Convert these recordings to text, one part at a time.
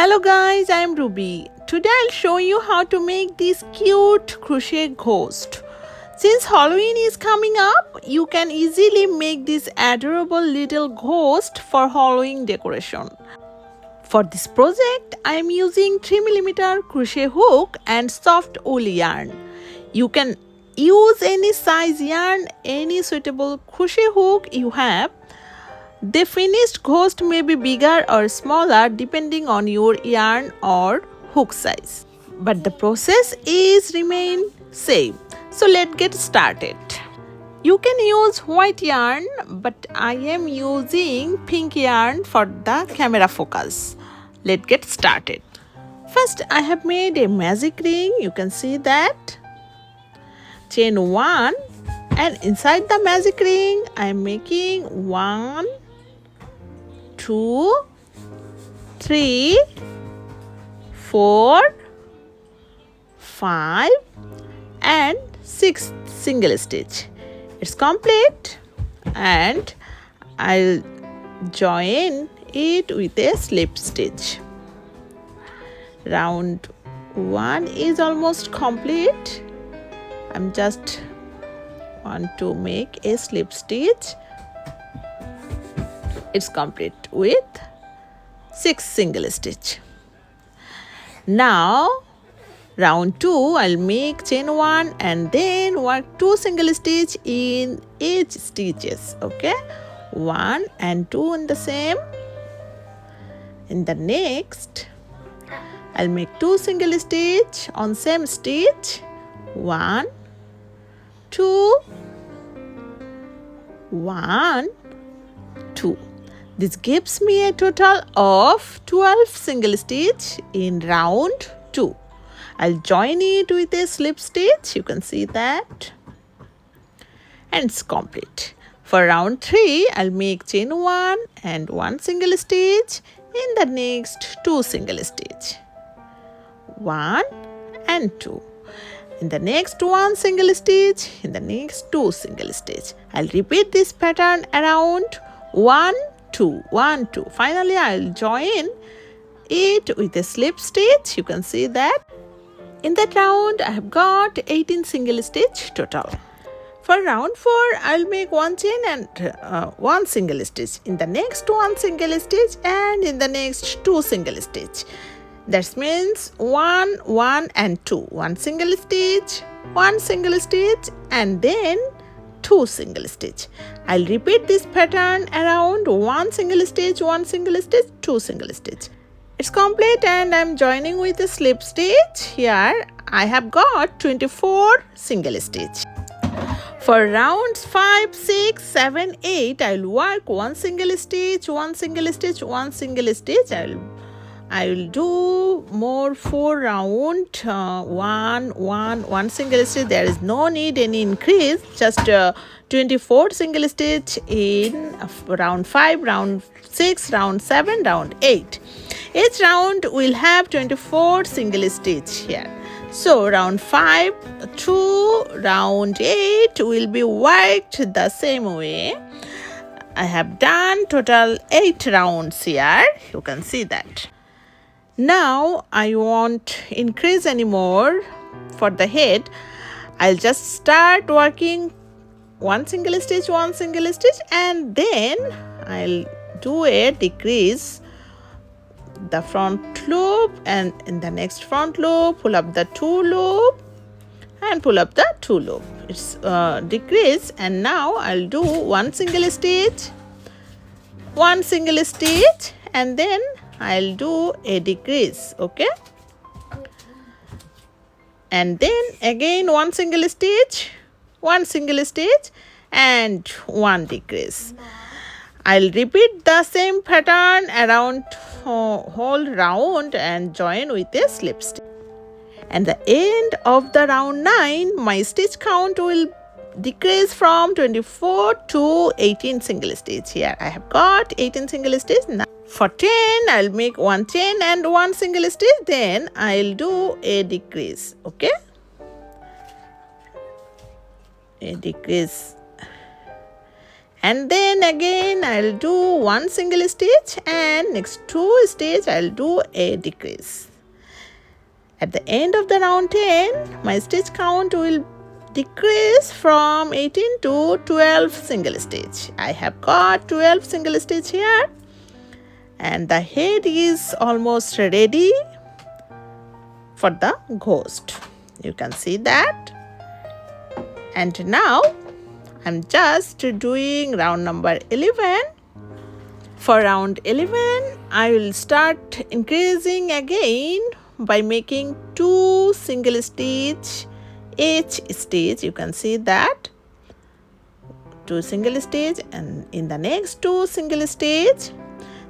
Hello guys, I am Ruby. Today I'll show you how to make this cute crochet ghost. Since Halloween is coming up, you can easily make this adorable little ghost for Halloween decoration. For this project, I am using 3mm crochet hook and soft wool yarn. You can use any size yarn, any suitable crochet hook you have. The finished ghost may be bigger or smaller depending on your yarn or hook size. But the process is remain same. So let's get started. You can use white yarn, but I am using pink yarn for the camera focus. Let's get started. First I have made a magic ring. You can see that. Chain 1, and inside the magic ring I am making 1, 2, 3, 4, 5 and 6 single stitch. It's complete and I'll join it with a slip stitch. Round 1 is almost complete. I'm just want to make a slip stitch. It's complete with 6 single stitch. Now round 2 I'll make chain 1 and then work 2 single stitch in each stitches. Okay, 1 and 2 in the same. In the next I'll make 2 single stitch on same stitch. 1, 2, 1, 2. This gives me a total of 12 single stitch in round 2. I'll join it with a slip stitch. You can see that. And it's complete. For round 3, I'll make chain 1 and 1 single stitch in the next 2 single stitch. 1 and 2. In the next 1 single stitch, in the next 2 single stitch. I'll repeat this pattern around 1, 2, 1, 2. Finally, I'll join it with a slip stitch. You can see that. In that round, I have got 18 single stitch total. For round 4, I'll make 1 chain and 1 single stitch. In the next 1 single stitch and in the next 2 single stitch. That means 1, 1 and 2. 1 single stitch, 1 single stitch and then 2 single stitch. I'll repeat this pattern around 1 single stitch, 1 single stitch, 2 single stitch. It's complete and I'm joining with a slip stitch. Here I have got 24 single stitch. For rounds 5, 6, 7, 8, I'll work 1 single stitch, 1 single stitch, 1 single stitch. I will do more for round 1 single stitch. There is no need any increase, just 24 single stitch in round 5, round 6, round 7, round 8. Each round will have 24 single stitch here. So round 5 to round 8 will be worked the same way. I have done total 8 rounds here. You can see that. Now I won't increase anymore for the head. I'll just start working 1 single stitch, 1 single stitch and then I'll do a decrease the front loop and in the next front loop pull up the 2 loop and pull up the 2 loop. It's decrease and now I'll do 1 single stitch, 1 single stitch and then I'll do a decrease. Okay, and then again 1 single stitch, 1 single stitch and 1 decrease. I'll repeat the same pattern around whole round and join with a slip stitch. At the end of the round 9, my stitch count will decrease from 24 to 18 single stitch. Here I have got 18 single stitch. Now for 10, I'll make 1 chain and 1 single stitch. Then I'll do a decrease. Okay, a decrease And then again I'll do one single stitch, and next two stitch I'll do a decrease. At the end of the round 10, my stitch count will decrease from 18 to 12 single stitch. I have got 12 single stitch here, and the head is almost ready for the ghost. You can see that. And now I'm just doing round number 11. For round 11, I will start increasing again by making 2 single stitch each stitch. You can see that 2 single stitch, and in the next 2 single stitch,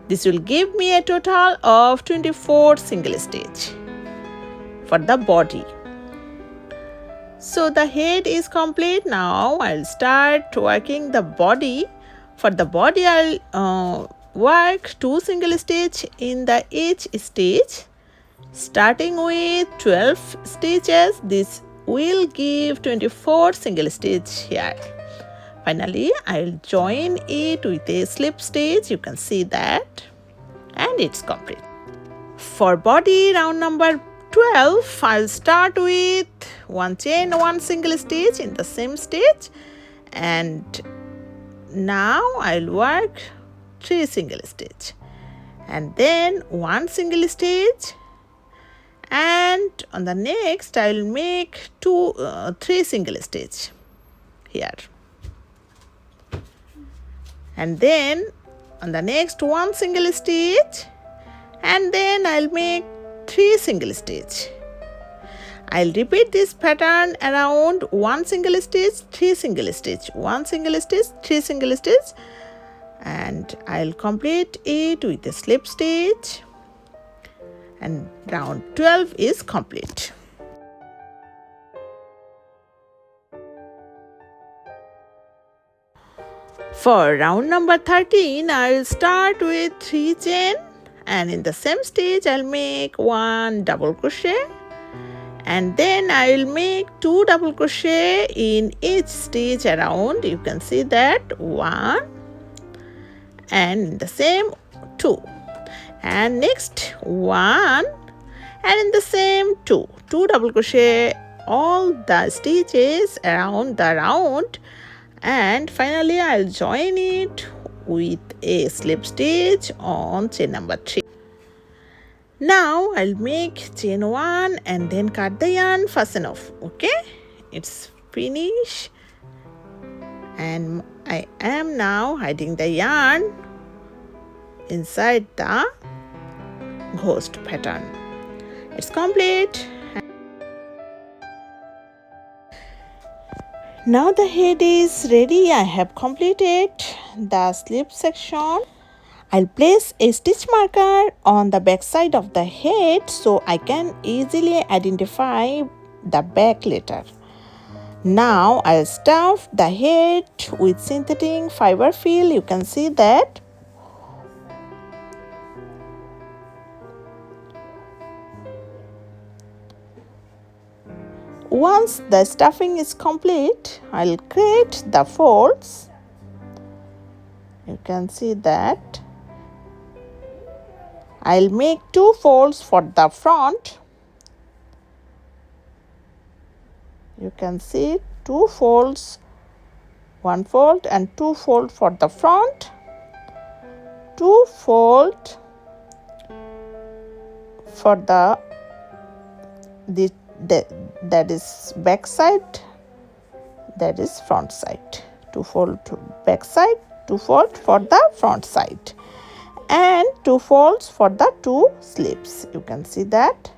this will give me a total of 24 single stitch for the body. So the head is complete. Now I'll start working the body. For the body, I'll work 2 single stitch in the each stitch, starting with 12 stitches. This will give 24 single stitch here. Finally, I'll join it with a slip stitch. You can see that, and it's complete. For body round number 12, I'll start with 1 chain, 1 single stitch in the same stitch, and now I'll work 3 single stitch, and then 1 single stitch, and on the next I'll make 3 single stitch here, and then on the next 1 single stitch, and then I'll make 3 single stitch. I'll repeat this pattern around 1 single stitch, 3 single stitch, 1 single stitch, 3 single stitch, and I'll complete it with a slip stitch, and round 12 is complete. For round number 13, I'll start with 3 chain, and in the same stitch I'll make 1 double crochet, and then I will make 2 double crochet in each stitch around. You can see that 1, and in the same 2, and next 1, and in the same 2 double crochet all the stitches around the round, and finally I'll join it with a slip stitch on chain number 3. Now I'll make chain 1 and then cut the yarn, fasten off. Okay, it's finished, and I am now hiding the yarn inside the ghost pattern. It's complete. Now the head is ready. I have completed the slip section. I'll place a stitch marker on the back side of the head so I can easily identify the back later. Now I'll stuff the head with synthetic fiber fill. You can see that. Once the stuffing is complete, I'll create the folds. You can see that. I'll make 2 folds for the front. You can see 2 folds, 1 fold and 2 fold for the front, 2 fold for that is back side, that is front side. 2 fold to back side, 2 fold for the front side, and 2 folds for the 2 slips. You can see that.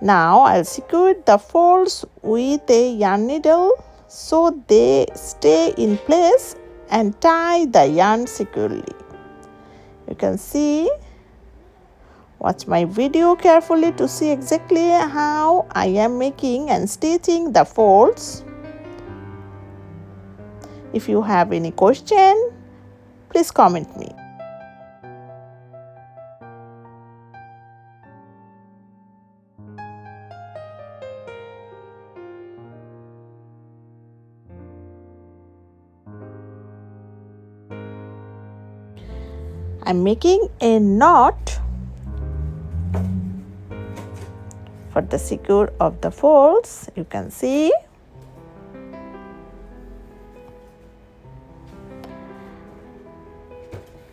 Now I'll secure the folds with a yarn needle so they stay in place, and tie the yarn securely. You can see. Watch my video carefully to see exactly how I am making and stitching the folds. If you have any question, please comment me. I'm making a knot for the secure of the folds. You can see.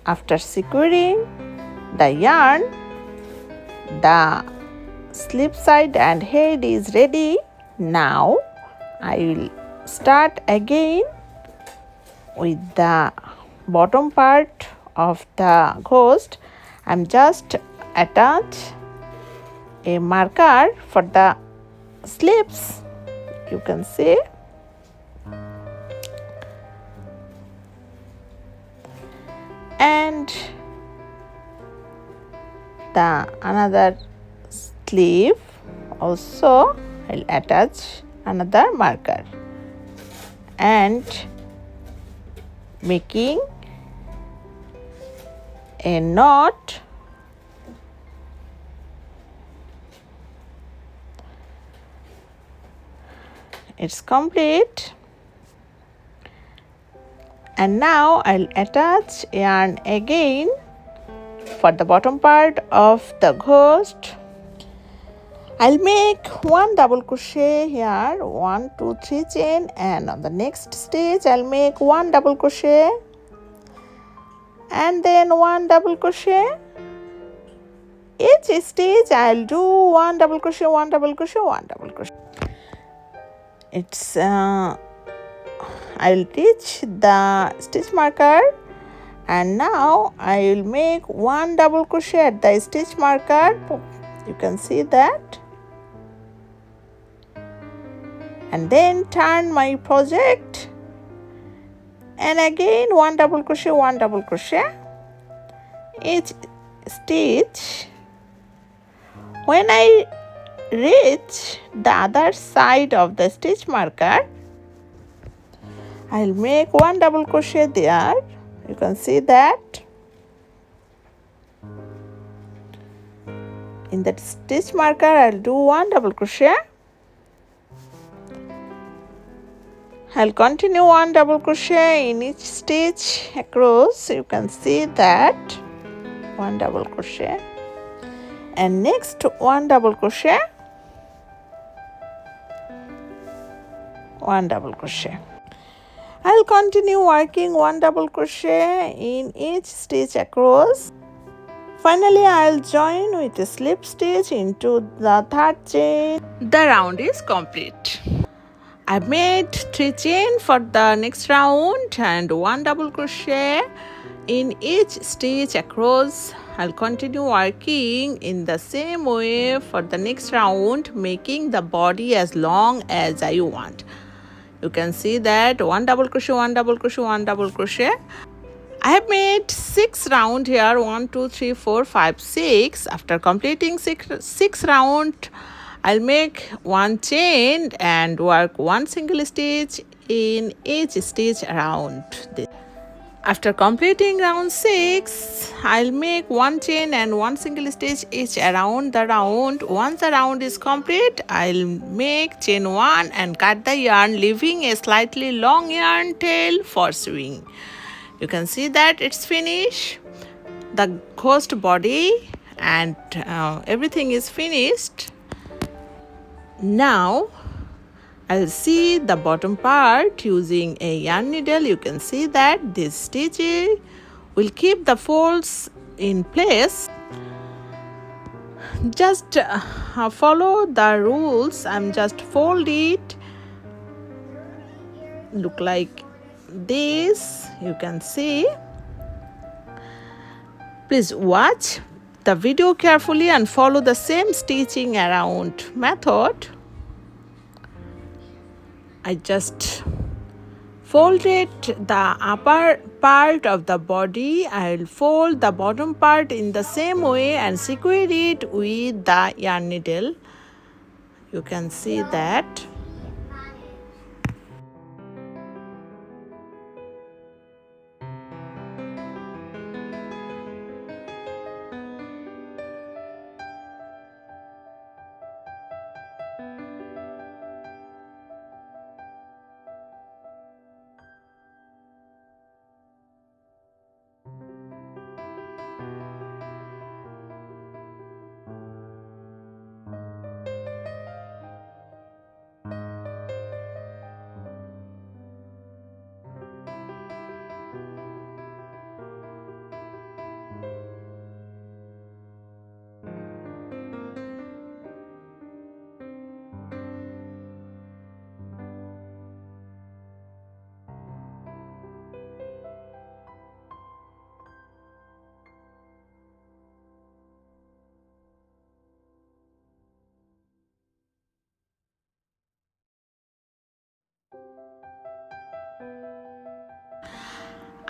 After securing the yarn, the slip side and head is ready. Now I will start again with the bottom part of the ghost. I'm just attach a marker for the slips. You can see. And the another sleeve also I'll attach another marker and making a knot it's complete. And now I'll attach yarn again for the bottom part of the ghost. I'll make one double crochet here, 1 2 3 chain, and on the next stitch I'll make one double crochet and then one double crochet. Each stitch I'll do one double crochet, one double crochet, one double crochet. It's I'll reach the stitch marker and now I will make one double crochet at the stitch marker. You can see that. And then turn my project and again one double crochet, one double crochet. Each stitch. When I reach the other side of the stitch marker, I'll make one double crochet there. You can see that. In that stitch marker, I'll do one double crochet. I'll continue one double crochet in each stitch across. You can see that. One double crochet. And next one double crochet. One double crochet. I'll continue working one double crochet in each stitch across. Finally, I'll join with a slip stitch into the third chain. The round is complete. I've made 3 chain for the next round and one double crochet in each stitch across. I'll continue working in the same way for the next round, making the body as long as I want. You can see that one double crochet, one double crochet, one double crochet. I have made 6 round here, 1 2 3 4 5 6. After completing 6 round, I'll make one chain and work one single stitch in each stitch around this. After completing round 6, I'll make one chain and one single stitch each around the round. Once the round is complete, I'll make chain 1 and cut the yarn, leaving a slightly long yarn tail for sewing. You can see that it's finished. The ghost body and everything is finished. Now I'll see the bottom part using a yarn needle. You can see that this stitch will keep the folds in place. Just follow the rules. I'm just fold it. Look like this. You can see. Please watch the video carefully and follow the same stitching around method. I just folded the upper part of the body. I'll fold the bottom part in the same way and secure it with the yarn needle. You can see that.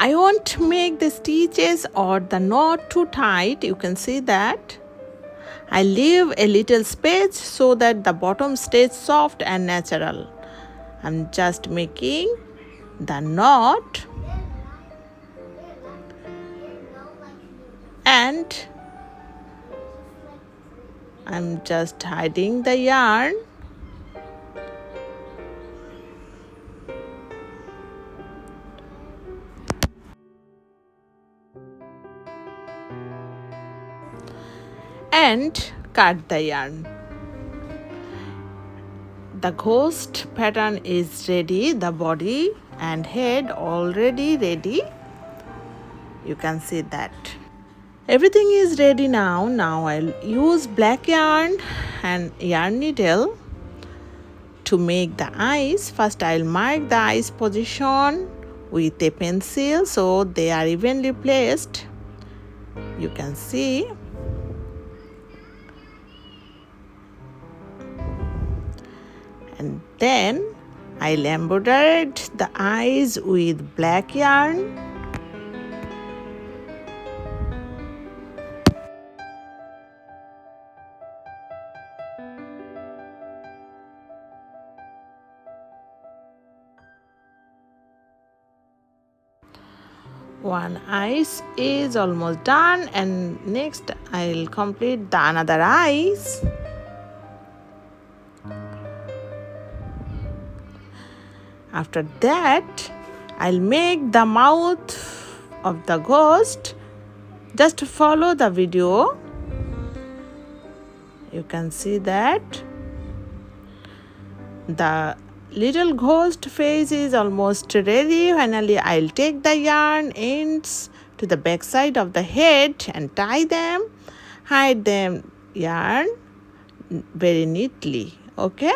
I won't make the stitches or the knot too tight. You can see that. I leave a little space so that the bottom stays soft and natural. I'm just making the knot and I'm just hiding the yarn. And cut the yarn. The ghost pattern is ready, the body and head already ready. You can see that. Everything is ready now. Now I'll use black yarn and yarn needle to make the eyes. First I'll mark the eyes position with a pencil so they are evenly placed. You can see. And then I'll embroider the eyes with black yarn. One eyes is almost done, and next I'll complete the another eyes. After that, I'll make the mouth of the ghost. Just follow the video. You can see that the little ghost face is almost ready. Finally, I'll take the yarn ends to the back side of the head and tie them, hide them yarn very neatly. Okay,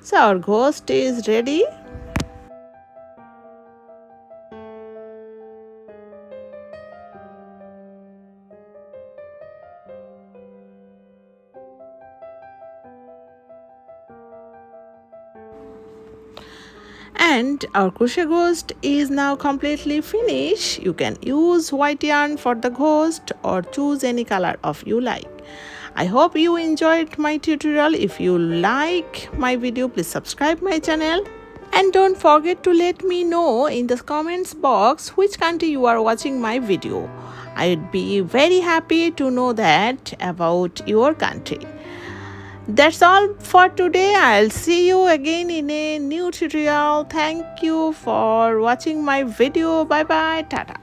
so our ghost is ready. And our crochet ghost is now completely finished. You can use white yarn for the ghost or choose any color of you like. I hope you enjoyed my tutorial. If you like my video, please subscribe my channel. And don't forget to let me know in the comments box which country you are watching my video. I would be very happy to know that about your country. That's all for today. I'll see you again in a new tutorial. Thank you for watching my video. Bye bye. Tata.